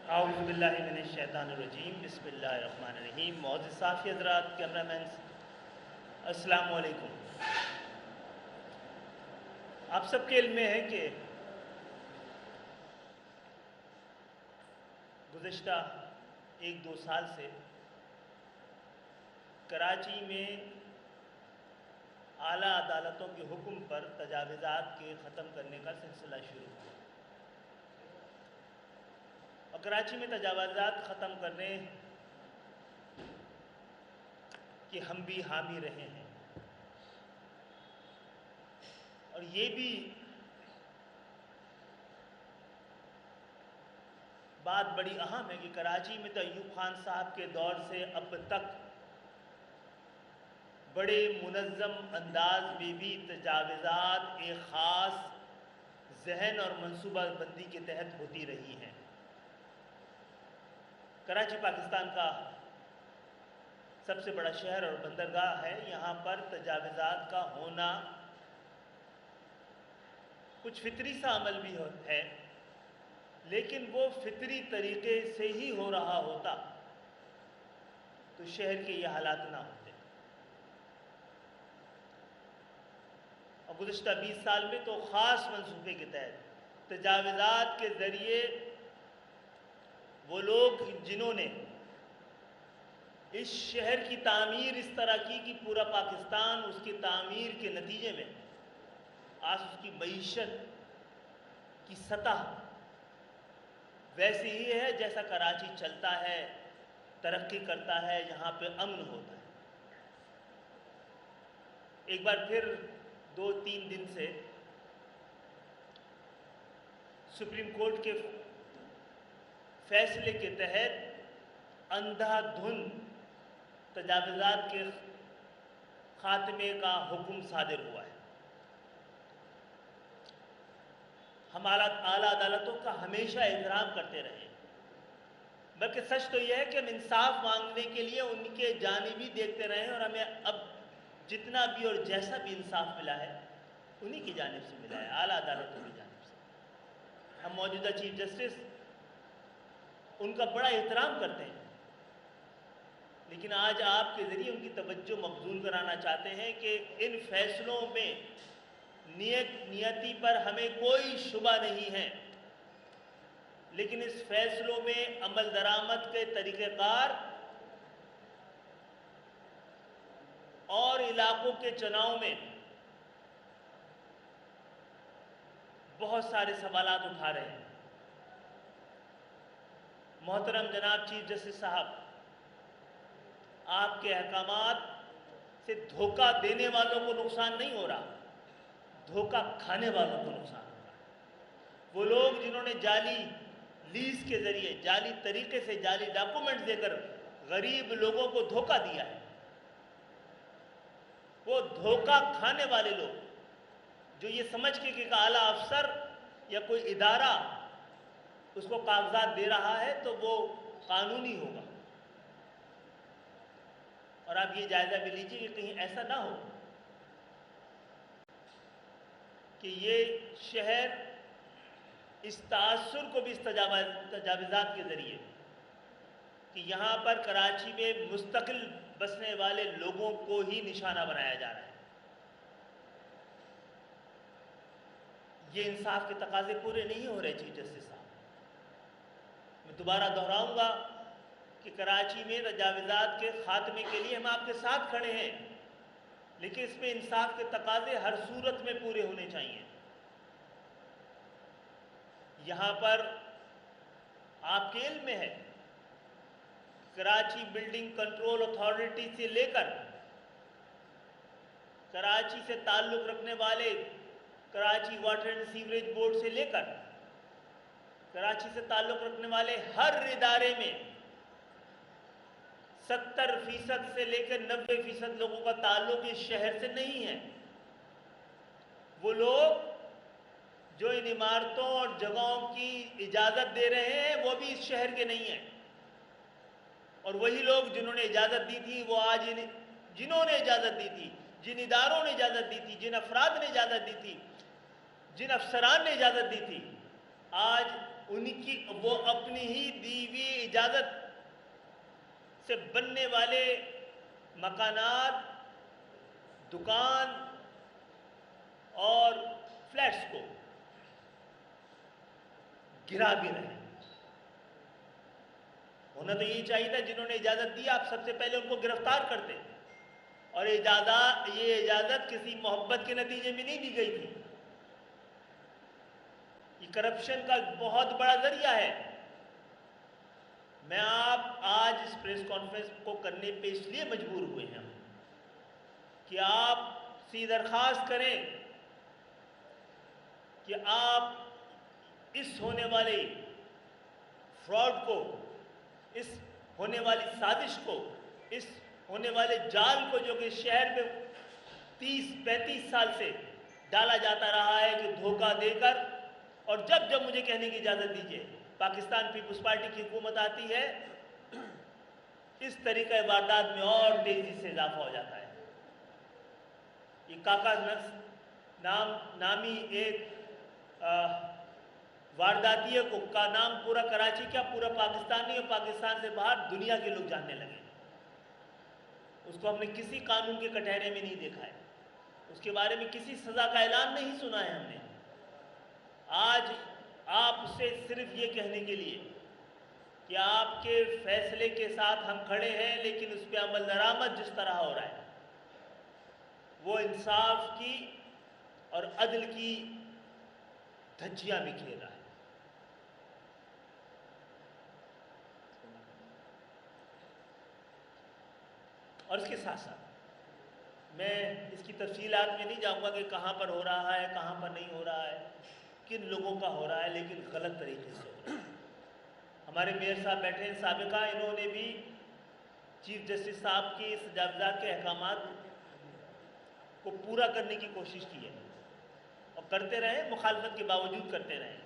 اعوذ باللہ من الشیطان الرجیم، بسم اللہ الرحمن الرحیم۔ معزز صحافی حضرات، کیمرہ مینز، السلام علیکم۔ آپ سب کے علم میں ہے کہ گزشتہ 1-2 سال سے کراچی میں اعلیٰ عدالتوں کے حکم پر تجاوزات کے ختم کرنے کا سلسلہ شروع ہوا، اور کراچی میں تجاوزات ختم کرنے کہ ہم بھی حامی رہے ہیں، اور یہ بھی بات بڑی اہم ہے کہ کراچی میں تو ایوب خان صاحب کے دور سے اب تک بڑے منظم انداز میں بھی تجاوزات ایک خاص ذہن اور منصوبہ بندی کے تحت ہوتی رہی ہیں۔ کراچی پاکستان کا سب سے بڑا شہر اور بندرگاہ ہے، یہاں پر تجاوزات کا ہونا کچھ فطری سا عمل بھی ہے، لیکن وہ فطری طریقے سے ہی ہو رہا ہوتا تو شہر کے یہ حالات نہ ہوتے۔ اور گزشتہ 20 سال میں تو خاص منصوبے کے تحت تجاوزات کے ذریعے وہ لوگ جنہوں نے اس شہر کی تعمیر اس طرح کی کہ پورا پاکستان اس کی تعمیر کے نتیجے میں آج اس کی معیشت کی سطح ویسی ہی ہے جیسا کراچی چلتا ہے، ترقی کرتا ہے، جہاں پہ امن ہوتا ہے۔ ایک بار پھر 2-3 دن سے سپریم کورٹ کے فیصلے کے تحت اندھا دھند تجاوزات کے خاتمے کا حکم صادر ہوا ہے۔ ہم اعلیٰ عدالتوں کا ہمیشہ احترام کرتے رہے، بلکہ سچ تو یہ ہے کہ ہم انصاف مانگنے کے لیے ان کے جانب ہی دیکھتے رہے ہیں، اور ہمیں اب جتنا بھی اور جیسا بھی انصاف ملا ہے انہی کی جانب سے ملا ہے، اعلیٰ عدالتوں کی جانب سے۔ ہم موجودہ چیف جسٹس ان کا بڑا احترام کرتے ہیں، لیکن آج آپ کے ذریعے ان کی توجہ مبذول کرانا چاہتے ہیں کہ ان فیصلوں میں نیتی پر ہمیں کوئی شبہ نہیں ہے، لیکن اس فیصلوں میں عمل درآمد کے طریقہ کار اور علاقوں کے چناؤ میں بہت سارے سوالات اٹھا رہے ہیں۔ محترم جناب چیف جسٹس صاحب، آپ کے احکامات سے دھوکہ دینے والوں کو نقصان نہیں ہو رہا، دھوکہ کھانے والوں کو نقصان ہو رہا ہے۔ وہ لوگ جنہوں نے جعلی لیز کے ذریعے، جعلی طریقے سے جعلی ڈاکومنٹ دے کر غریب لوگوں کو دھوکہ دیا ہے، وہ دھوکہ کھانے والے لوگ جو یہ سمجھ کے کہ ایک اعلیٰ افسر یا کوئی ادارہ اس کو کاغذات دے رہا ہے تو وہ قانونی ہوگا، اور آپ یہ جائزہ بھی لیجیے کہ کہیں ایسا نہ ہو کہ یہ شہر اس تاثر کو بھی اس تجاوزات کے ذریعے کہ یہاں پر کراچی میں مستقل بسنے والے لوگوں کو ہی نشانہ بنایا جا رہا ہے۔ یہ انصاف کے تقاضے پورے نہیں ہو رہے چیف جسٹس صاحب۔ میں دوبارہ دہراؤں گا کہ کراچی میں تجاوزات کے خاتمے کے لیے ہم آپ کے ساتھ کھڑے ہیں، لیکن اس میں انصاف کے تقاضے ہر صورت میں پورے ہونے چاہیے۔ یہاں پر آپ کے علم میں ہے کراچی بلڈنگ کنٹرول اتھارٹی سے لے کر کراچی سے تعلق رکھنے والے Karachi water and sewerage board سے لے کر کراچی سے تعلق رکھنے والے ہر ادارے میں 70% سے لے کر 90% لوگوں کا تعلق اس شہر سے نہیں ہے۔ وہ لوگ جو ان عمارتوں اور جگہوں کی اجازت دے رہے ہیں وہ بھی اس شہر کے نہیں ہیں، اور وہی لوگ جنہوں نے اجازت دی تھی وہ آج جنہوں نے اجازت دی تھی، جن اداروں نے اجازت دی تھی، جن افراد نے اجازت دی تھی، جن افسران نے اجازت دی تھی، آج وہ اپنی ہی دی ہوئی اجازت سے بننے والے مکانات، دکان اور فلیٹس کو گرا بھی رہے ہیں۔ ہونا تو یہی چاہیے تھا، جنہوں نے اجازت دی آپ سب سے پہلے ان کو گرفتار کرتے، اور یہ اجازت کسی محبت کے نتیجے میں نہیں دی گئی تھی۔ یہ کرپشن کا بہت بڑا ذریعہ ہے۔ میں آپ آج اس پریس کانفرنس کو کرنے پہ اس لیے مجبور ہوئے ہیں کہ آپ سے درخواست کریں کہ آپ اس ہونے والے فراڈ کو، اس ہونے والی سازش کو، اس ہونے والے جال کو جو کہ شہر میں 30-35 سال سے ڈالا جاتا رہا ہے کہ دھوکہ دے کر، اور جب جب مجھے کہنے کی اجازت دیجیے پاکستان پیپلز پارٹی کی حکومت آتی ہے، اس طریقہ واردات میں اور تیزی سے اضافہ ہو جاتا ہے۔ یہ کاکا نامی ایک وارداتیہ کا نام پورا کراچی کیا پورا پاکستان نہیں، اور پاکستان سے باہر دنیا کے لوگ جاننے لگے۔ اس کو ہم نے کسی قانون کے کٹہرے میں نہیں دیکھا ہے، اس کے بارے میں کسی سزا کا اعلان نہیں سنا ہے ہم نے۔ آج آپ سے صرف یہ کہنے کے لیے کہ آپ کے فیصلے کے ساتھ ہم کھڑے ہیں، لیکن اس پہ عمل درآمد جس طرح ہو رہا ہے وہ انصاف کی اور عدل کی دھجیاں بکھیر رہا ہے۔ اور اس کے ساتھ ساتھ میں اس کی تفصیلات میں نہیں جاؤں گا کہ کہاں پر ہو رہا ہے، کہاں پر نہیں ہو رہا ہے، کن لوگوں کا ہو رہا ہے، لیکن غلط طریقے سے ہو رہا ہے۔ ہمارے میئر صاحب بیٹھے ہیں سابقہ، انہوں نے بھی چیف جسٹس صاحب کی تجاوزات کے احکامات کو پورا کرنے کی کوشش کی ہے، اور کرتے رہے، مخالفت کے باوجود کرتے رہے،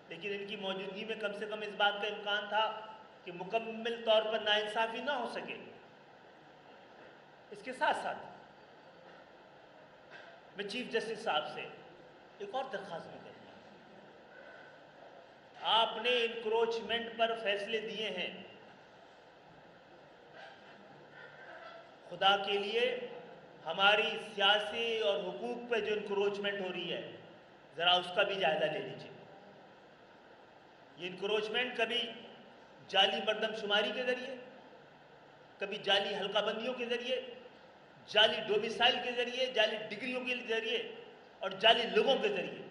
لیکن ان کی موجودگی میں کم سے کم اس بات کا امکان تھا کہ مکمل طور پر ناانصافی نہ ہو سکے۔ اس کے ساتھ ساتھ میں چیف جسٹس صاحب سے ایک اور درخواست بھی کروں گا۔ آپ نے انکروچمنٹ پر فیصلے دیے ہیں، خدا کے لیے ہماری سیاسی اور حقوق پہ جو انکروچمنٹ ہو رہی ہے ذرا اس کا بھی جائزہ لے لیجیے۔ یہ انکروچمنٹ کبھی جعلی مردم شماری کے ذریعے، کبھی جعلی حلقہ بندیوں کے ذریعے، جعلی ڈومیسائل کے ذریعے، جعلی ڈگریوں کے ذریعے، اور جعلی لوگوں کے ذریعے،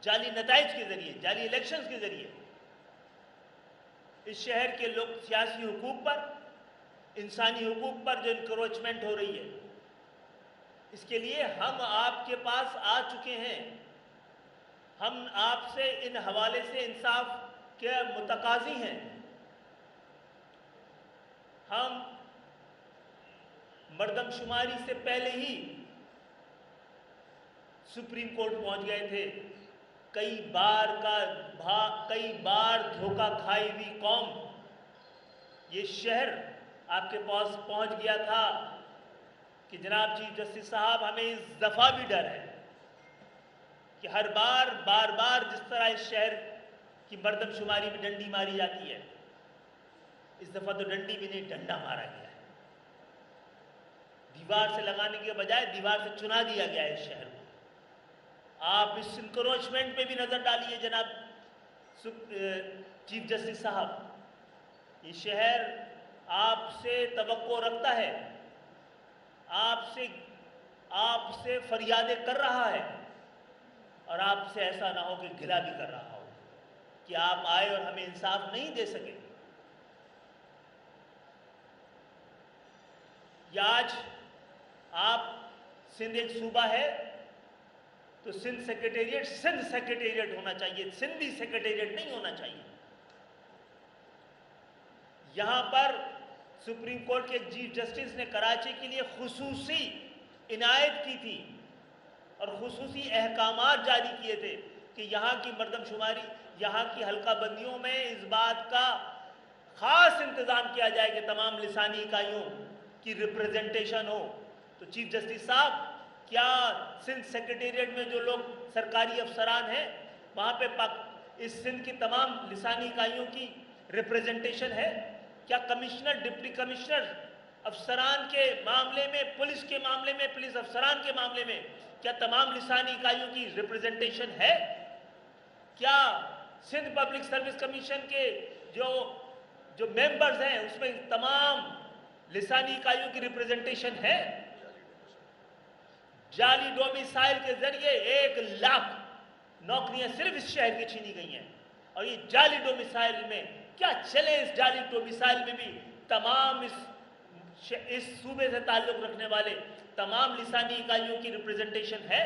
جعلی نتائج کے ذریعے، جعلی الیکشنز کے ذریعے اس شہر کے لوگ سیاسی حقوق پر، انسانی حقوق پر جو انکروچمنٹ ہو رہی ہے، اس کے لیے ہم آپ کے پاس آ چکے ہیں۔ ہم آپ سے ان حوالے سے انصاف کے متقاضی ہیں۔ ہم مردم شماری سے پہلے ہی سپریم کورٹ پہنچ گئے تھے۔ کئی بار دھوکہ کھائی ہوئی قوم، یہ شہر آپ کے پاس پہنچ گیا تھا کہ جناب چیف جسٹس صاحب، ہمیں اس دفعہ بھی ڈر ہے کہ ہر بار جس طرح اس شہر کی مردم شماری میں ڈنڈی ماری جاتی ہے، اس دفعہ تو ڈنڈی بھی نہیں، ڈنڈا مارا گیا ہے۔ دیوار سے لگانے کے بجائے دیوار سے چنا دیا گیا ہے اس شہر کو۔ آپ اس انکروچمنٹ پہ بھی نظر ڈالیے جناب چیف جسٹس صاحب۔ یہ شہر آپ سے توقع رکھتا ہے، آپ سے فریادیں کر رہا ہے، اور آپ سے ایسا نہ ہو کہ گلہ بھی کر رہا ہو کہ آپ آئے اور ہمیں انصاف نہیں دے سکے۔ یا آج آپ سندھ ایک صوبہ ہے تو سندھ سیکریٹریٹ ہونا چاہیے، سندھی سیکریٹریٹ نہیں ہونا چاہیے۔ یہاں پر سپریم کورٹ کے چیف جسٹس نے کراچی کے لیے خصوصی عنایت کی تھی اور خصوصی احکامات جاری کیے تھے کہ یہاں کی مردم شماری، یہاں کی حلقہ بندیوں میں اس بات کا خاص انتظام کیا جائے کہ تمام لسانی اکائیوں کی ریپریزنٹیشن ہو۔ تو چیف جسٹس صاحب، کیا سندھ سیکریٹریٹ میں جو لوگ سرکاری افسران ہیں وہاں پہ اس سندھ کی تمام لسانی اکائیوں کی ریپریزنٹیشن ہے؟ کیا کمشنر، ڈپٹی کمشنر، افسران کے معاملے میں، پولیس کے معاملے میں، پولیس افسران کے معاملے میں کیا تمام لسانی اکائیوں کی ریپریزنٹیشن ہے؟ کیا سندھ پبلک سروس کمیشن کے جو ممبرز ہیں اس میں تمام لسانی اکائیوں کی ریپریزنٹیشن ہے؟ جعلی ڈومیسائل کے ذریعے 1,00,000 نوکریاں صرف اس شہر کی چھینی گئی ہیں، اور یہ جعلی ڈومیسائل میں کیا چلے، اس جعلی ڈومیسائل میں بھی تمام اس صوبے سے تعلق رکھنے والے تمام لسانی اکائیوں کی ریپریزنٹیشن ہے؟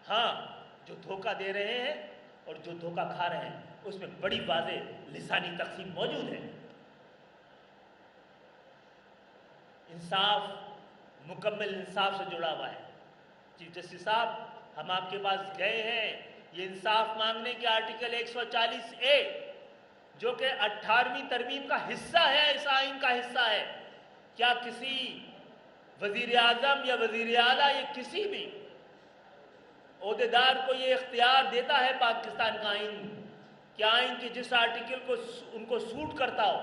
ہاں، جو دھوکہ دے رہے ہیں اور جو دھوکہ کھا رہے ہیں اس میں بڑی واضح لسانی تقسیم موجود ہے۔ انصاف مکمل انصاف سے جڑا ہوا ہے۔ چیف جسٹس صاحب، ہم آپ کے پاس گئے ہیں یہ انصاف مانگنے کے آرٹیکل 140A جو کہ 18ویں ترمیم کا حصہ ہے، اس آئین کا حصہ ہے، کیا کسی وزیر اعظم یا وزیر اعلیٰ یا کسی بھی عہدیدار کو یہ اختیار دیتا ہے پاکستان کا آئین کہ آئین کے جس آرٹیکل کو ان کو سوٹ کرتا ہو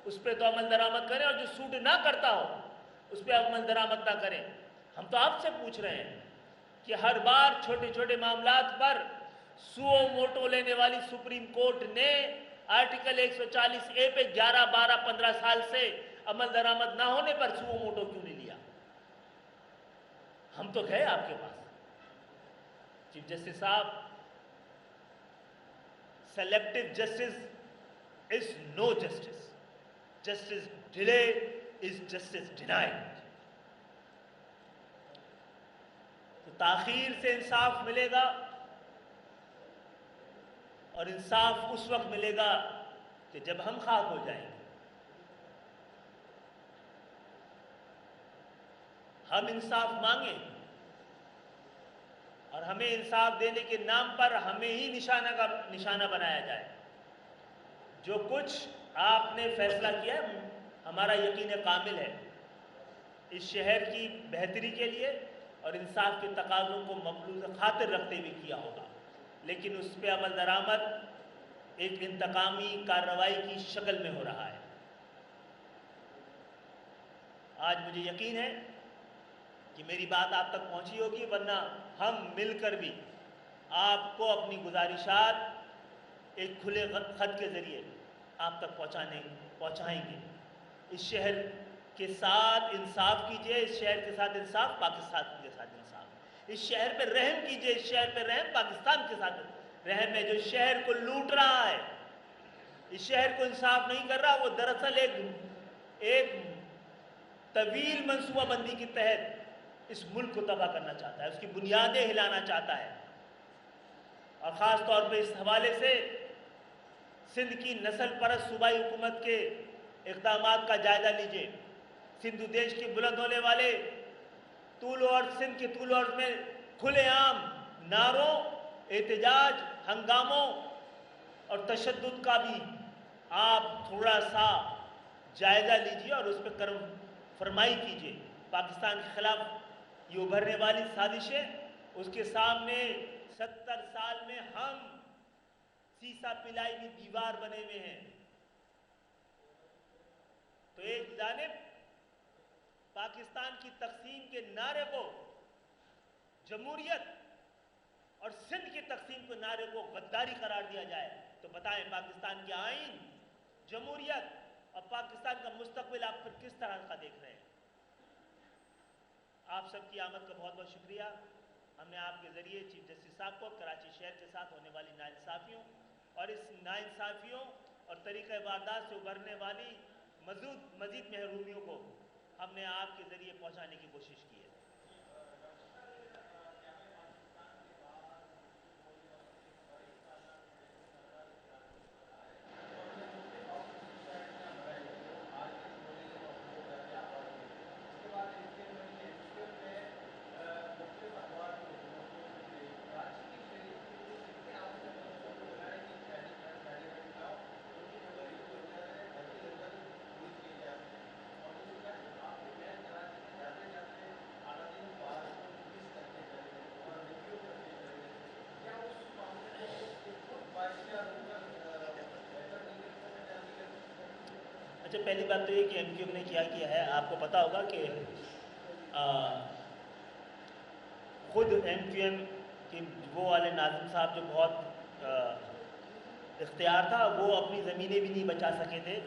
اس پہ تو عمل درآمد کریں، اور جو سوٹ نہ کرتا ہو اس پہ عمل درآمد نہ کریں؟ ہم تو آپ سے پوچھ رہے ہیں کہ ہر بار چھوٹے چھوٹے معاملات پر سو موٹو لینے والی سپریم کورٹ نے آرٹیکل 140A پہ 11، 12، 15 سال سے عمل درآمد نہ ہونے پر سو موٹو کیوں نہیں لیا؟ ہم تو گئے آپ کے پاس۔ چیف جسٹس صاحب، selective justice is no justice, justice delay is justice denied. تو تاخیر سے انصاف ملے گا، اور انصاف اس وقت ملے گا کہ جب ہم خاک ہو جائیں گے۔ ہم انصاف مانگیں اور ہمیں انصاف دینے کے نام پر ہمیں ہی نشانہ بنایا جائے۔ جو کچھ آپ نے فیصلہ کیا ہے ہمارا یقین کامل ہے اس شہر کی بہتری کے لیے اور انصاف کے تقاضوں کو مبلوغ خاطر رکھتے ہوئے کیا ہوگا، لیکن اس پہ عمل درآمد ایک انتقامی کارروائی کی شکل میں ہو رہا ہے۔ آج مجھے یقین ہے کہ میری بات آپ تک پہنچی ہوگی، ورنہ ہم مل کر بھی آپ کو اپنی گزارشات ایک کھلے خط کے ذریعے آپ تک پہنچائیں گے۔ اس شہر کے ساتھ انصاف کیجئے، اس شہر کے ساتھ انصاف، پاکستان کے ساتھ انصاف۔ اس شہر پہ رحم کیجئے، اس شہر پہ رحم، پاکستان کے ساتھ رحم ہے۔ جو شہر کو لوٹ رہا ہے، اس شہر کو انصاف نہیں کر رہا، وہ دراصل ایک طویل منصوبہ بندی کے تحت اس ملک کو تباہ کرنا چاہتا ہے، اس کی بنیادیں ہلانا چاہتا ہے۔ اور خاص طور پہ اس حوالے سے سندھ کی نسل پرست صوبائی حکومت کے اقدامات کا جائزہ لیجئے۔ سندھ دیش کے بلند ہونے والے طول و عرض، سندھ کے طول و عرض میں کھلے عام نعروں، احتجاج، ہنگاموں اور تشدد کا بھی آپ تھوڑا سا جائزہ لیجئے اور اس پہ کرم فرمائی کیجئے۔ پاکستان کے خلاف یہ ابھرنے والی سازشیں، اس کے سامنے 70 سال میں ہم سیسا پلائی بھی دیوار بنے ہوئے ہیں۔ تو ایک جانب پاکستان کی تقسیم کے نعرے کو جمہوریت اور سندھ کی تقسیم کے نعرے کو غداری قرار دیا جائے، تو بتائیں پاکستان کے آئین، جمہوریت اور پاکستان کا مستقبل آپ پر کس طرح کا دیکھ رہے ہیں؟ آپ سب کی آمد کا بہت بہت شکریہ۔ ہم نے آپ کے ذریعے چیف جسٹس صاحب کو کراچی شہر کے ساتھ ہونے والی ناانصافیوں اور اس ناانصافیوں اور طریقہ واردات سے ابھرنے والی مزید محرومیوں کو ہم نے آپ کے ذریعے پہنچانے کی کوشش کی ہے۔ اچھا، پہلی بات تو یہ کہ ایم کیو ایم نے کیا ہے، آپ کو پتہ ہوگا کہ خود ایم کیو ایم کے وہ والے ناظم صاحب جو بہت اختیار تھا، وہ اپنی زمینیں بھی نہیں بچا سکے تھے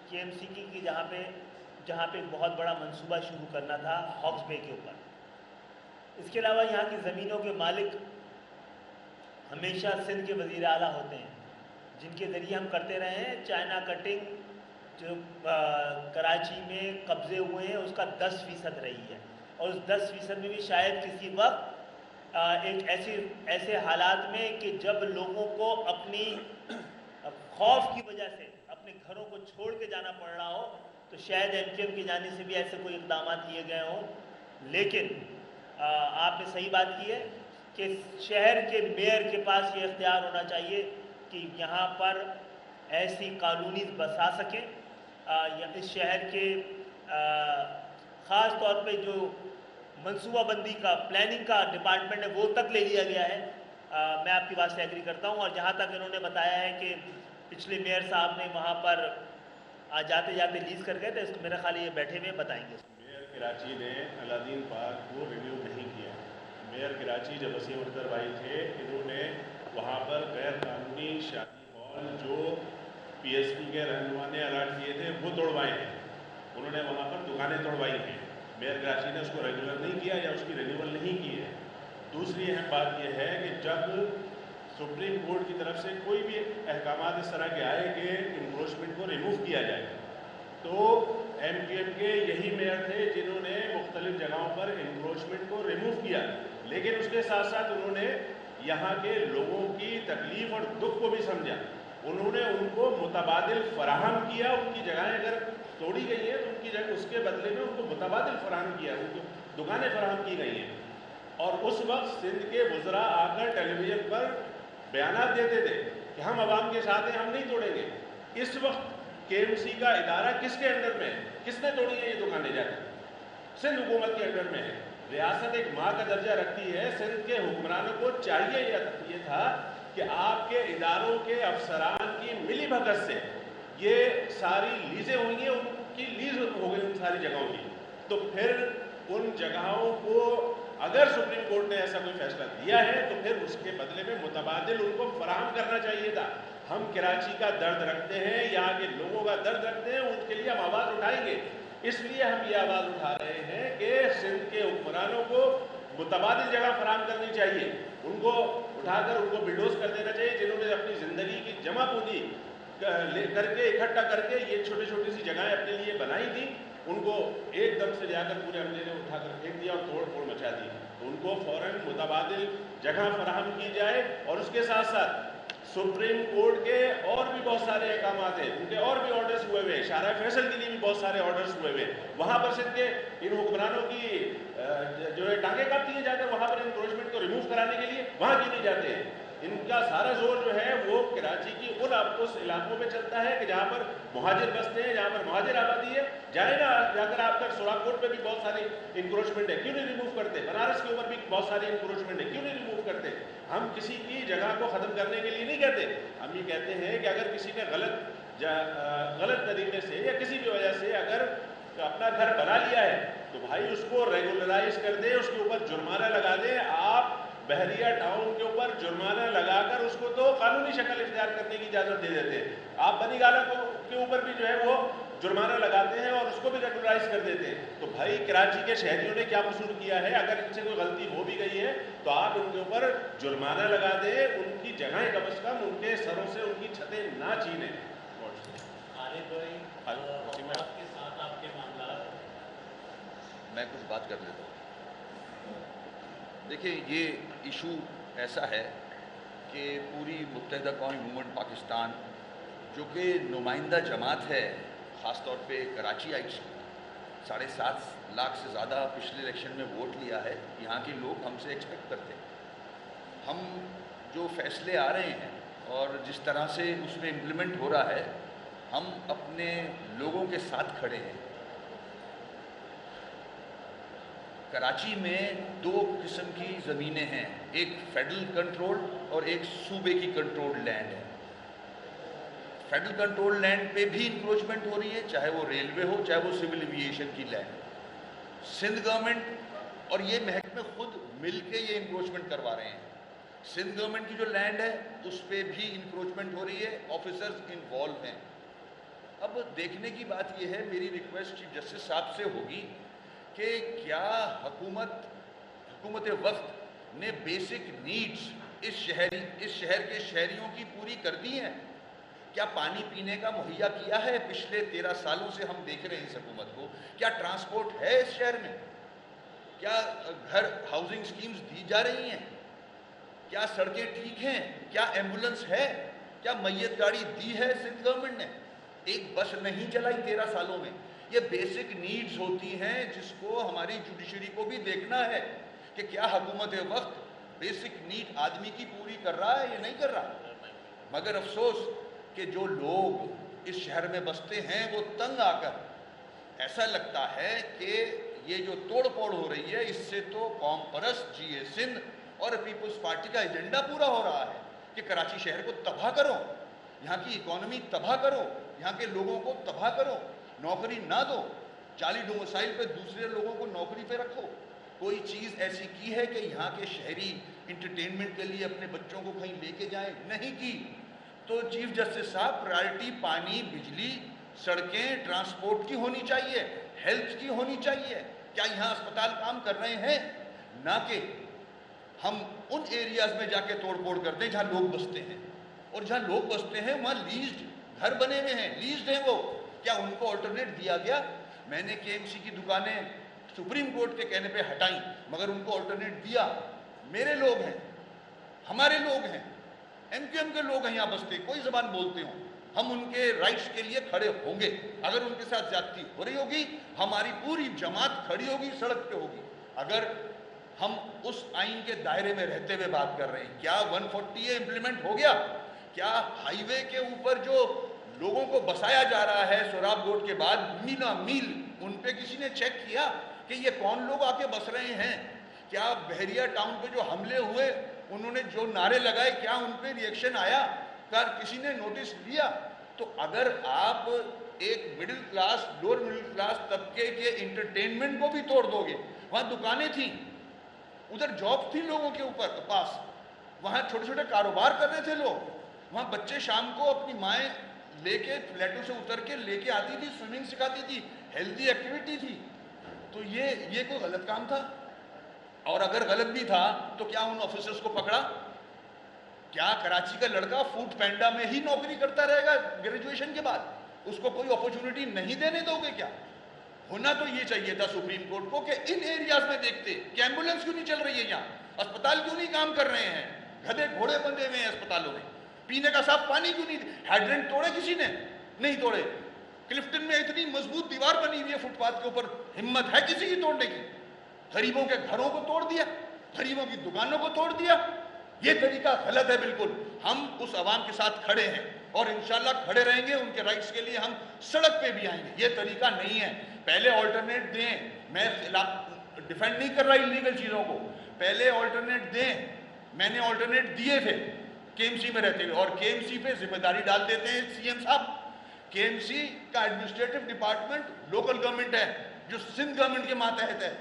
کے ایم سی کی جہاں پہ بہت بڑا منصوبہ شروع کرنا تھا ہاکس بے کے اوپر۔ اس کے علاوہ یہاں کی زمینوں کے مالک ہمیشہ سندھ کے وزیر اعلیٰ ہوتے ہیں، جن کے ذریعے ہم کرتے رہے ہیں۔ چائنا کٹنگ جو کراچی میں قبضے ہوئے ہیں اس کا 10% رہی ہے، اور اس 10% میں بھی شاید کسی وقت ایک ایسے حالات میں کہ جب لوگوں کو اپنی خوف کی وجہ سے اپنے گھروں کو چھوڑ کے جانا پڑ رہا ہو، تو شاید ایم کیو ایم کی جانب سے بھی ایسے کوئی اقدامات کیے گئے ہوں۔ لیکن آپ نے صحیح بات کی ہے کہ شہر کے میئر کے پاس یہ اختیار ہونا چاہیے کہ یہاں پر ایسی کالونیز بسا سکیں، یا اس شہر کے خاص طور پہ جو منصوبہ بندی کا پلاننگ کا ڈپارٹمنٹ ہے وہ تک لے لیا گیا ہے۔ میں آپ کی بات سے ایگری کرتا ہوں، اور جہاں تک انہوں نے بتایا ہے کہ پچھلے میئر صاحب نے وہاں پر جاتے جاتے لیز کر گئے تھے، اس کو میرا خیال یہ بیٹھے ہوئے بتائیں گے۔ میئر کراچی نے الادین پارک کو رینیو نہیں کیا۔ میئر کراچی جب وسیم اختر بھائی تھے، انہوں نے وہاں پر غیر قانونی شادی ہال جو پی ایس پی کے رہنما نے الاٹ کیے تھے وہ توڑوائے ہیں، انہوں نے وہاں پر دکانیں توڑوائی ہیں۔ میئر کراچی نے اس کو ریگولر نہیں کیا یا اس کی رینیول نہیں کی ہے۔ دوسری اہم بات یہ ہے کہ جب سپریم کورٹ کی طرف سے کوئی بھی احکامات اس طرح کے آئے کہ انکروچمنٹ کو ریموو کیا جائے، تو ایم کیو ایم کے یہی میئر تھے جنہوں نے مختلف جگہوں پر انکروچمنٹ کو ریموو کیا، لیکن اس کے ساتھ ساتھ انہوں نے یہاں کے لوگوں کی تکلیف اور دکھ کو بھی سمجھا۔ انہوں نے ان کو متبادل فراہم کیا، ان کی جگہیں اگر توڑی گئی ہیں تو ان کی جگہ اس کے بدلے میں ان کو متبادل فراہم کیا، ان کو دکانیں فراہم کی گئی ہیں۔ اور اس وقت سندھ کے وزراء آ کر ٹیلی ویژن پر بیانات دیتے تھے کہ ہم عوام کے ساتھ ہیں، ہم نہیں توڑیں گے۔ اس وقت کے ایم سی کا ادارہ کس کے انڈر میں ہے؟ کس نے توڑی ہے یہ دکانیں جا کر؟ سندھ حکومت کے انڈر میں ہے۔ ریاست ایک ماں کا درجہ رکھتی ہے، سندھ کے حکمرانوں کو چاہیے یہ تھا کہ آپ کے اداروں کے افسران کی ملی بھگت سے یہ ساری لیزیں ہوئی ہیں، ان کی لیز ہو گئی ان ساری جگہوں کی، تو پھر ان جگہوں کو اگر سپریم کورٹ نے ایسا کوئی فیصلہ دیا ہے تو پھر اس کے بدلے میں متبادل ان کو فراہم کرنا چاہیے تھا۔ ہم کراچی کا درد رکھتے ہیں، یہاں کے لوگوں کا درد رکھتے ہیں، ان کے لیے ہم آواز اٹھائیں گے۔ اس لیے ہم یہ آواز اٹھا رہے ہیں کہ سندھ کے حکمرانوں کو متبادل جگہ فراہم کرنی چاہیے، ان کو اٹھا کر ان کو بلڈوز کر دینا چاہیے۔ جنہوں نے اپنی زندگی کی جمع پونجی کر کے اکٹھا کر کے یہ چھوٹی چھوٹی سی جگہیں اپنے لیے بنائی تھیں، ان کو ایک دم سے جا کر پورے عملے نے اٹھا کر پھینک دیا اور توڑ پھوڑ مچا دی۔ ان کو فوراً متبادل جگہ فراہم کی جائے، اور اس کے ساتھ ساتھ سپریم کورٹ کے اور بھی بہت سارے احکامات ہیں، ان کے اور بھی آرڈرز ہوئے ہوئے ہیں، شارع فیصل کے لیے بھی بہت سارے آرڈرز ہوئے ہوئے ہیں، وہاں پر سندھ کے ان حکمرانوں کی جو ہے ٹانگیں کاٹتی ہیں جا کر وہاں پر انکروچمنٹ کو ریموو کرانے کے لیے، وہاں کیوں نہیں جاتے ہیں؟ ان کا سارا زور جو ہے وہ کراچی کی اس علاقوں میں چلتا ہے کہ جہاں پر مہاجر بستے ہیں، جہاں پر مہاجر آبادی ہے۔ جائے نا جا کر آپ کا سوراخ کوٹ پہ بھی بہت ساری انکروچمنٹ ہے، کیوں نہیں ریموو کرتے؟ بنارس کے اوپر بھی بہت ساری انکروچمنٹ ہے، کیوں نہیں ریموو کرتے؟ ہم کسی کی جگہ کو ختم کرنے کے لیے نہیں کہتے، ہم یہ کہتے ہیں کہ اگر کسی نے غلط طریقے سے یا کسی بھی وجہ سے اگر اپنا گھر بنا لیا ہے تو بھائی اس کو ریگولرائز کر دیں، اس کے اوپر جرمانہ لگا دیں۔ آپ بحریہ ٹاؤن کے اوپر جرمانہ لگا کر اس کو تو قانونی شکل اختیار کرنے کی اجازت دے دیتے ہیں، آپ بنی گالہ کے اوپر بھی جو ہے وہ جرمانہ لگاتے ہیں اور اس کو بھی ریگولرائز کر دیتے ہیں۔ تو بھائی کراچی کے شہریوں نے کیا قصور کیا ہے؟ اگر ان سے کوئی غلطی ہو بھی گئی ہے تو آپ ان کے اوپر جرمانہ لگا دیں، ان کی جگہیں کم از کم ان کے سروں سے ان کی چھتیں نہ چھینیں۔ میں کچھ بات کر لیتا ہوں۔ دیکھیں، یہ ایشو ایسا ہے کہ پوری متحدہ قومی موومنٹ پاکستان جو کہ نمائندہ جماعت ہے، خاص طور پہ کراچی آئٹس کی، 7.5 لاکھ سے زیادہ پچھلے الیکشن میں ووٹ لیا ہے، یہاں کے لوگ ہم سے ایکسپیکٹ کرتے ہیں ہم جو فیصلے آ رہے ہیں اور جس طرح سے اس میں امپلیمنٹ ہو رہا ہے، ہم اپنے لوگوں کے ساتھ کھڑے ہیں۔ کراچی میں 2 قسم کی زمینیں ہیں، ایک فیڈرل کنٹرول اور ایک صوبے کی کنٹرول لینڈ ہے۔ فیڈرل کنٹرول لینڈ پہ بھی انکروچمنٹ ہو رہی ہے، چاہے وہ ریلوے ہو چاہے وہ سول ایویشن کی لینڈ ہو۔ سندھ گورنمنٹ اور یہ محکمے خود مل کے یہ انکروچمنٹ کروا رہے ہیں۔ سندھ گورنمنٹ کی جو لینڈ ہے اس پہ بھی انکروچمنٹ ہو رہی ہے، آفیسرز انوالو ہیں۔ اب دیکھنے کی بات یہ ہے، میری ریکویسٹ چیف جسٹس صاحب سے ہوگی کہ کیا حکومت وقت نے بیسک نیڈز اس شہر کے شہریوں کی پوری کر دی ہیں؟ کیا پانی پینے کا مہیا کیا ہے؟ پچھلے 13 سالوں سے ہم دیکھ رہے ہیں اس حکومت کو۔ کیا ٹرانسپورٹ ہے اس شہر میں؟ کیا گھر ہاؤسنگ سکیمز دی جا رہی ہیں؟ کیا سڑکیں ٹھیک ہیں؟ کیا ایمبولنس ہے؟ کیا میت گاڑی دی ہے سندھ گورنمنٹ نے؟ ایک بس نہیں چلائی 13 سالوں میں۔ یہ بیسک نیڈز ہوتی ہیں جس کو ہماری جوڈیشری کو بھی دیکھنا ہے کہ کیا حکومت وقت بیسک نیڈ آدمی کی پوری کر رہا ہے یا نہیں کر رہا۔ مگر افسوس کہ جو لوگ اس شہر میں بستے ہیں وہ تنگ آ کر ایسا لگتا ہے کہ یہ جو توڑ پھوڑ ہو رہی ہے اس سے تو قوم پرست جی اے سندھ اور پیپلز پارٹی کا ایجنڈا پورا ہو رہا ہے کہ کراچی شہر کو تباہ کرو، یہاں کی اکانومی تباہ کرو، یہاں کے لوگوں کو تباہ کرو، نوکری نہ دو، جعلی ڈومسائل پہ دوسرے لوگوں کو نوکری پہ رکھو۔ کوئی چیز ایسی کی ہے کہ یہاں کے شہری انٹرٹینمنٹ کے لیے اپنے بچوں کو کہیں لے کے جائیں؟ نہیں کی۔ تو چیف جسٹس صاحب، پرائرٹی پانی، بجلی، سڑکیں، ٹرانسپورٹ کی ہونی چاہیے، ہیلتھ کی ہونی چاہیے۔ کیا یہاں اسپتال کام کر رہے ہیں؟ نہ کہ ہم ان ایریاز میں جا کے توڑ پھوڑ کرتے ہیں جہاں لوگ بستے ہیں، اور جہاں لوگ بستے ہیں وہاں لیزڈ گھر بنے ہوئے ہیں، لیزڈ ہیں وہ۔ کیا ان کو آلٹرنیٹ دیا گیا؟ میں نے کے ایم سی کی دکانیں سپریم کورٹ کے کہنے پہ ہٹائیں، مگر ان کو آلٹرنیٹ دیا۔ میرے لوگ ہیں، ہمارے لوگ ہیں، ایم کیو ایم کے لوگ ہیں یہاں بستے، کوئی زبان بولتے ہوں، ہم ان کے رائٹس کے لیے کھڑے ہوں گے۔ اگر ان کے ساتھ زیادتی ہو رہی ہوگی ہماری پوری جماعت کھڑی ہوگی، سڑک پہ ہوگی۔ اگر ہم اس آئین کے دائرے میں رہتے ہوئے بات کر رہے ہیں، کیا 140 امپلیمنٹ ہو گیا؟ کیا ہائی وے کے اوپر جو لوگوں کو بسایا جا رہا ہے سوراب گوٹ کے بعد میلا میل، ان پہ کسی نے چیک کیا کہ یہ کون لوگ آ کے بس رہے ہیں؟ کیا بحریہ ٹاؤن پہ جو حملے ہوئے انہوں نے جو نعرے لگائے کیا ان پہ ریئیکشن آیا؟ کیا کسی نے نوٹس لیا؟ تو اگر آپ ایک middle class, lower middle class طبقے کے انٹرٹینمنٹ کو بھی توڑ دو گے، وہاں دکانیں تھیں، ادھر جاب تھی لوگوں کے اوپر پاس، وہاں چھوٹے چھوٹے کاروبار کر رہے تھے لوگ، وہاں بچے شام کو اپنی مائیں لے کے فلیٹوں سے اتر کے لے کے آتی تھی، سوئمنگ سکھاتی تھی، ہیلدی ایکٹیویٹی تھی۔ تو یہ کوئی غلط کام تھا؟ اور اگر غلط بھی تھا تو کیا ان آفیسرز کو پکڑا؟ کیا کراچی کا لڑکا فوڈ پینڈا میں ہی نوکری کرتا رہے گا گریجویشن کے بعد؟ اس کو کوئی اپرچونٹی نہیں دینے دو گے کیا؟ ہونا تو یہ چاہیے تھا سپریم کورٹ کو کہ ان ایریاز میں دیکھتے کہ ایمبولنس کیوں نہیں چل رہی ہے، یہاں اسپتال کیوں نہیں کام کر رہے ہیں، گدھے گھوڑے بندھے ہوئے ہیں اسپتالوں میں، پینے کا صاف پانی کیوں نہیں؟ ہائیڈرنٹ توڑے کسی نے؟ نہیں توڑے۔ کلفٹن میں اتنی مضبوط دیوار بنی ہوئی ہے فٹ پاتھ کے اوپر، ہمت ہے کسی کی توڑنے کی؟ غریبوں کے گھروں کو توڑ دیا، غریبوں کی دکانوں کو توڑ دیا۔ یہ طریقہ غلط ہے بالکل۔ ہم اس عوام کے ساتھ کھڑے ہیں اور انشاءاللہ کھڑے رہیں گے، ان کے رائٹس کے لیے ہم سڑک پہ بھی آئیں گے۔ یہ طریقہ نہیں ہے۔ پہلے آلٹرنیٹ دیں، میں ڈیفینڈ نہیں کر رہا انلیگل چیزوں کو، پہلے آلٹرنیٹ دیں۔ میں نے آلٹرنیٹ دیے تھے کے ایم سی میں رہتے ہوئے، اور کے ایم سی پہ ذمہ داری ڈال دیتے ہیں سی ایم صاحب۔ کے ایم سی کا ایڈمنسٹریٹو ڈپارٹمنٹ لوکل گورنمنٹ ہے جو سندھ گورنمنٹ کے ماتحت ہے،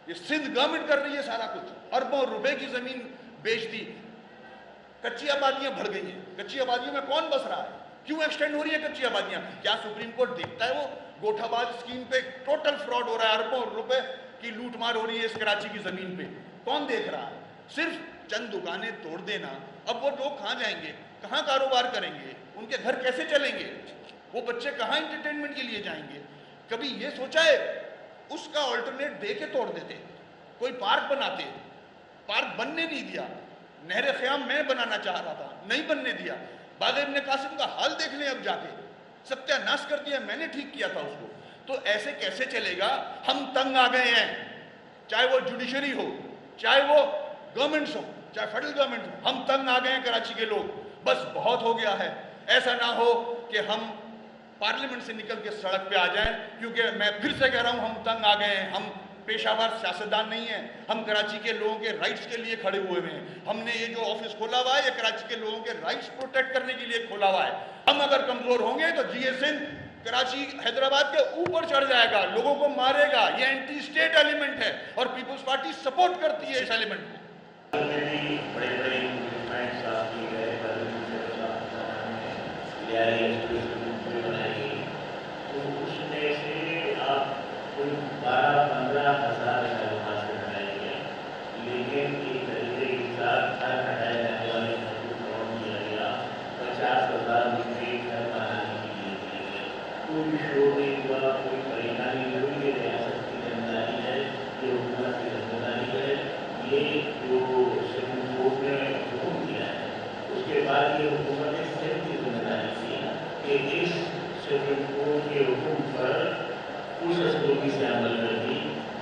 یہ سندھ گورنمنٹ کر رہی ہے سارا کچھ۔ اربوں روپے کی زمین بیچ دی، کچی آبادیاں بڑھ گئی ہیں، کچی آبادیوں میں کون بس رہا ہے؟ کیوں ایکسٹینڈ ہو رہی ہیں کچی آبادیاں؟ کیا سپریم کورٹ دیکھتا ہے وہ گوٹھا باز اسکیم پہ ٹوٹل فراڈ ہو رہا ہے، اربوں روپے کی لوٹ مار ہو رہی ہے اس کراچی کی زمین پہ؟ کون دیکھ رہا ہے؟ صرف چند دکانیں توڑ دینا، اب وہ لوگ کہاں جائیں گے، کہاں کاروبار کریں گے، ان کے گھر کیسے چلیں گے، وہ بچے کہاں انٹرٹینمنٹ کے لیے جائیں گے؟ کبھی یہ سوچا ہے اس کا آلٹرنیٹ دے کے توڑ دیتے، کوئی پارک بناتے، پارک بننے نہیں دیا۔ نہر خیام میں بنانا چاہ رہا تھا، نہیں بننے دیا۔ باغ ابن قاسم کا حال دیکھ لیں اب جا کے، ستیہ ناش کر دیا، میں نے ٹھیک کیا تھا اس کو۔ تو ایسے کیسے چلے گا؟ ہم تنگ آ گئے ہیں، چاہے وہ جوڈیشری ہو، چاہے وہ گورنمنٹس ہو، چاہے فیڈرل گورنمنٹ ہو، ہم تنگ آ گئے ہیں کراچی کے لوگ، بس بہت ہو گیا ہے۔ ایسا نہ ہو کہ ہم پارلیمنٹ سے نکل کے سڑک پہ آ جائیں، کیونکہ میں پھر سے کہہ رہا ہوں ہم تنگ آ گئے ہیں، ہم پیشہ ور سیاستدان نہیں ہیں، ہم کراچی کے لوگوں کے رائٹس کے لیے کھڑے ہوئے ہیں. ہم نے یہ جو آفس کھولا ہوا ہے یہ کراچی کے لوگوں کے رائٹس پروٹیکٹ کرنے کے لیے کھولا ہوا ہے. ہم اگر کمزور ہوں گے تو جی اے سندھ کراچی حیدرآباد کے اوپر چڑھ جائے گا، لوگوں کو مارے گا. یہ اینٹی اسٹیٹ ایلیمنٹ ہے اور پیپلز پارٹی سپورٹ کرتی ہے اس ایلیمنٹ کو. بڑے بڑے انویسٹمنٹس آپ کی گئے بنائی گئی، تو اس میں سے آپ کوئی 12-15 ہزار وہاں سے بنائے گئے، لیکن ایک طریقے کے ساتھ گھر ہٹائے جانے والے گھر کو فراہم کیا گیا. 50,000 روپئے گھر بنانے کے لیے دیے گئے. کوئی شور نہیں ہوا، کوئی پریشانی نہیں ہوئی. یہ ریاست کی ذمہ داری ہے، یہ حکومت کی ذمہ داری ہے. یہ جو سپریم کورٹ نے حکم کیا ہے اس کے بعد یہ حکومت صرف کی ذمہ داری تھی کہ اس سپریم کورٹ کے حکم پر اس اسلوبی سے عمل کرتی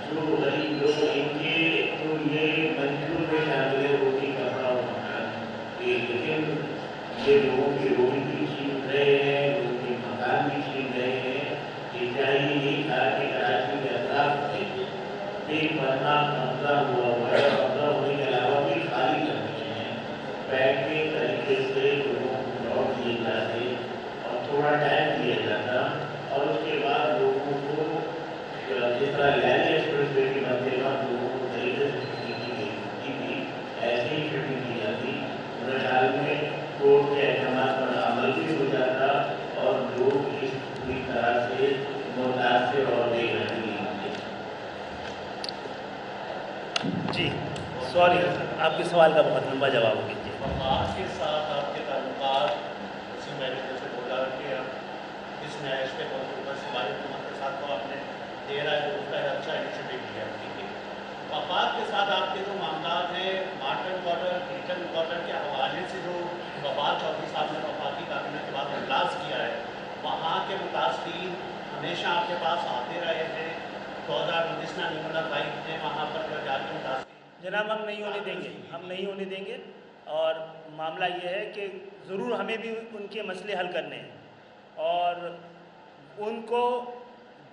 جو غریب لوگ ان کے جو یہ منظور میں شامل ہے روٹی کپڑا اور مکان. لیکن یہ لوگوں کی روٹی بھی چھین رہے ہیں، لوگوں کے مکان بھی چھین رہے ہیں. یہ چاہیے نہیں تھا کہ کراچی کے اطراف سے ایک بندہ قبضہ ہوا ہے، قبضہ ہونے کے علاوہ بھی خالی کرتے ہیں. بیٹھنے طریقے سے لوگوں کو لوٹ دیے جاتے اور تھوڑا ٹائم دیا جاتا اور اس کے بعد لوگوں کو جس طرح لینڈ ایکسپریس وے کی بنتے وقت لوگوں کو طریقے سے شوٹنگ کی گئی تھی ایسے ہی شوٹنگ کی جاتی. میرے خیال میں کورٹ کے احکامات پر عمل بھی ہو جاتا اور لوگ اس پوری طرح سے متاثر اور بے گھر نہیں ہوتے. جی سوری، آپ کے سوال کا بہت لمبا جواب دیجیے. وفاق کے ساتھ آپ کے تعلقات، اسی میں نے جیسے بولا کہ آپ اس نئے کے موضوع پر ہماری حکومت کے ساتھ تو آپ نے دیر ہے جو اس کا اچھا انیشیٹو کیا. وفاق کے ساتھ آپ کے جو معاملات ہیں مارٹن کوارٹر، کلٹن کوارٹر کے حوالے سے جو وفاق چودھری صاحب نے وفاقی کابینہ کے بعد اجلاس کیا ہے، وہاں کے متاثرین ہمیشہ آپ کے پاس آتے رہے ہیں. 2019 میں نمونہ فائد نے وہاں پر جا کے متاثرین. جناب ہم نہیں ہونے دیں گے، ہم نہیں ہونے دیں گے. اور معاملہ یہ ہے کہ ضرور ہمیں بھی ان کے مسئلے حل کرنے ہیں اور ان کو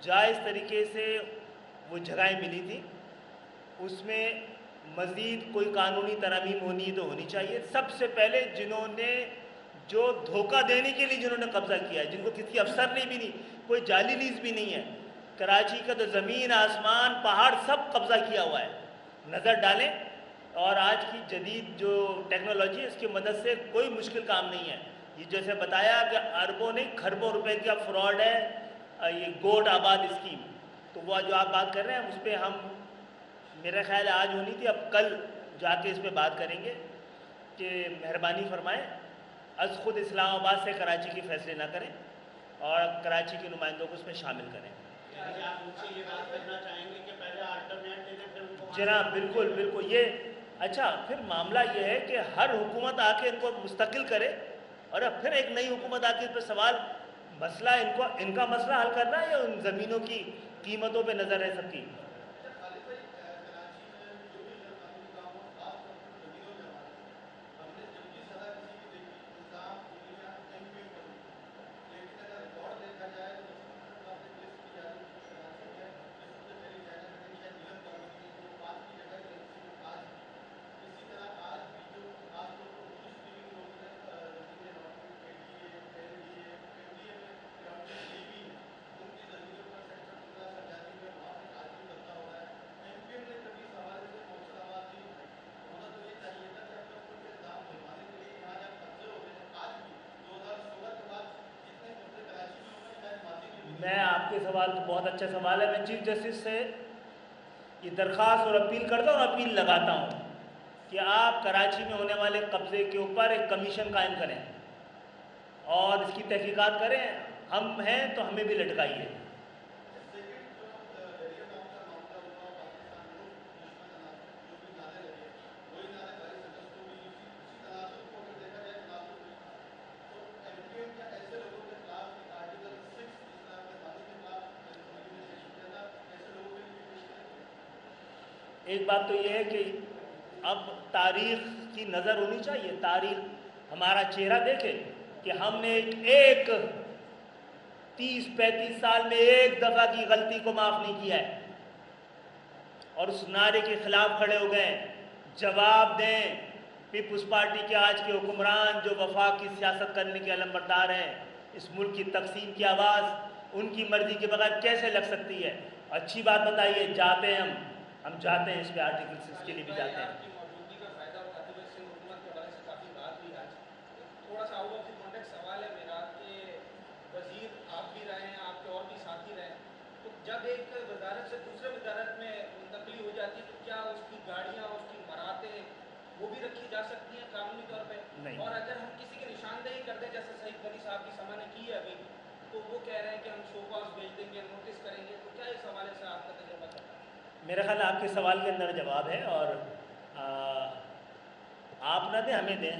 جائز طریقے سے وہ جگہیں ملی تھی، اس میں مزید کوئی قانونی ترامیم ہونی تو ہونی چاہیے. سب سے پہلے جنہوں نے جو دھوکہ دینے کے لیے جنہوں نے قبضہ کیا ہے، جن کو کسی افسر نے بھی نہیں، کوئی جعلی لیز بھی نہیں ہے، کراچی کا تو زمین آسمان پہاڑ سب قبضہ کیا ہوا ہے. نظر ڈالیں اور آج کی جدید جو ٹیکنالوجی ہے اس کی مدد سے کوئی مشکل کام نہیں ہے. یہ جیسے بتایا کہ اربوں نہیں کھربوں روپے کا فراڈ ہے یہ گوٹ آباد اسکیم، تو وہ جو آپ بات کر رہے ہیں اس پہ ہم میرا خیال آج ہونی تھی، اب کل جا کے اس پہ بات کریں گے کہ مہربانی فرمائیں از خود اسلام آباد سے کراچی کے فیصلے نہ کریں اور کراچی کے نمائندوں کو اس میں شامل کریں. آپ ان سے یہ بات کرنا چاہیں گے کہ پہلے آلٹرنیٹ دے دیں پھر ان کو جناب بالکل بالکل. یہ اچھا پھر معاملہ یہ ہے کہ ہر حکومت آ کے ان کو مستقل کرے اور اب پھر ایک نئی حکومت آ کے اس پہ سوال مسئلہ ان کا مسئلہ حل کرنا ہے یا ان زمینوں کی قیمتوں پہ نظر ہے سب کی. میں آپ کے سوال تو بہت اچھا سوال ہے. میں چیف جسٹس سے یہ درخواست اور اپیل کرتا ہوں اور اپیل لگاتا ہوں کہ آپ کراچی میں ہونے والے قبضے کے اوپر ایک کمیشن قائم کریں اور اس کی تحقیقات کریں. ہم ہیں تو ہمیں بھی لٹکائیے. ایک بات تو یہ ہے کہ اب تاریخ کی نظر ہونی چاہیے. تاریخ ہمارا چہرہ دیکھے کہ ہم نے ایک 30-35 سال میں ایک دفعہ کی غلطی کو معاف نہیں کیا ہے. اور اس نعرے کے خلاف کھڑے ہو گئے. جواب دیں پیپلز پارٹی کے آج کے حکمران جو وفاق کی سیاست کرنے کے علمبردار ہیں. اس ملک کی تقسیم کی آواز ان کی مرضی کے بغیر کیسے لگ سکتی ہے؟ اچھی بات بتائیے. جاتے ہیں ہم جاتے ہیں اس پہ آرٹیکل 6 کے لیے بھی جاتے ہیں. تھوڑا سا آؤٹ آف دی کانٹیکٹ سوال ہے میرا کہ وزیر آپ بھی رہے ہیں, آپ کے اور بھی ساتھی رہے ہیں, تو جب ایک وزارت سے دوسرے وزارت میں منتقلی ہو جاتی ہے تو کیا اس کی گاڑیاں, اس کی مراتیں وہ بھی رکھی جا سکتی ہیں قانونی طور پہ؟ نہیں. اور اگر ہم کسی کی نشاندہی کرتے ہیں جیسے سعید غنی صاحب کی سما نے کی ہے ابھی, تو وہ کہہ رہے ہیں کہ ہم شو کاز بھیج دیں گے, نوٹس کریں گے, تو کیا اس حوالے سے آپ کا تجربہ کرتا ہے؟ میرا خیال آپ کے سوال کے اندر جواب ہے, اور آپ نہ دیں ہمیں دیں.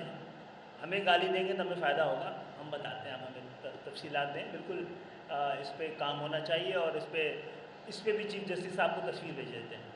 ہمیں گالی دیں گے تو ہمیں فائدہ ہوگا. ہم بتاتے ہیں, آپ ہمیں تفصیلات دیں. بالکل اس پہ کام ہونا چاہیے, اور اس پہ بھی چیف جسٹس صاحب کو تصویر بھیج دیتے ہیں.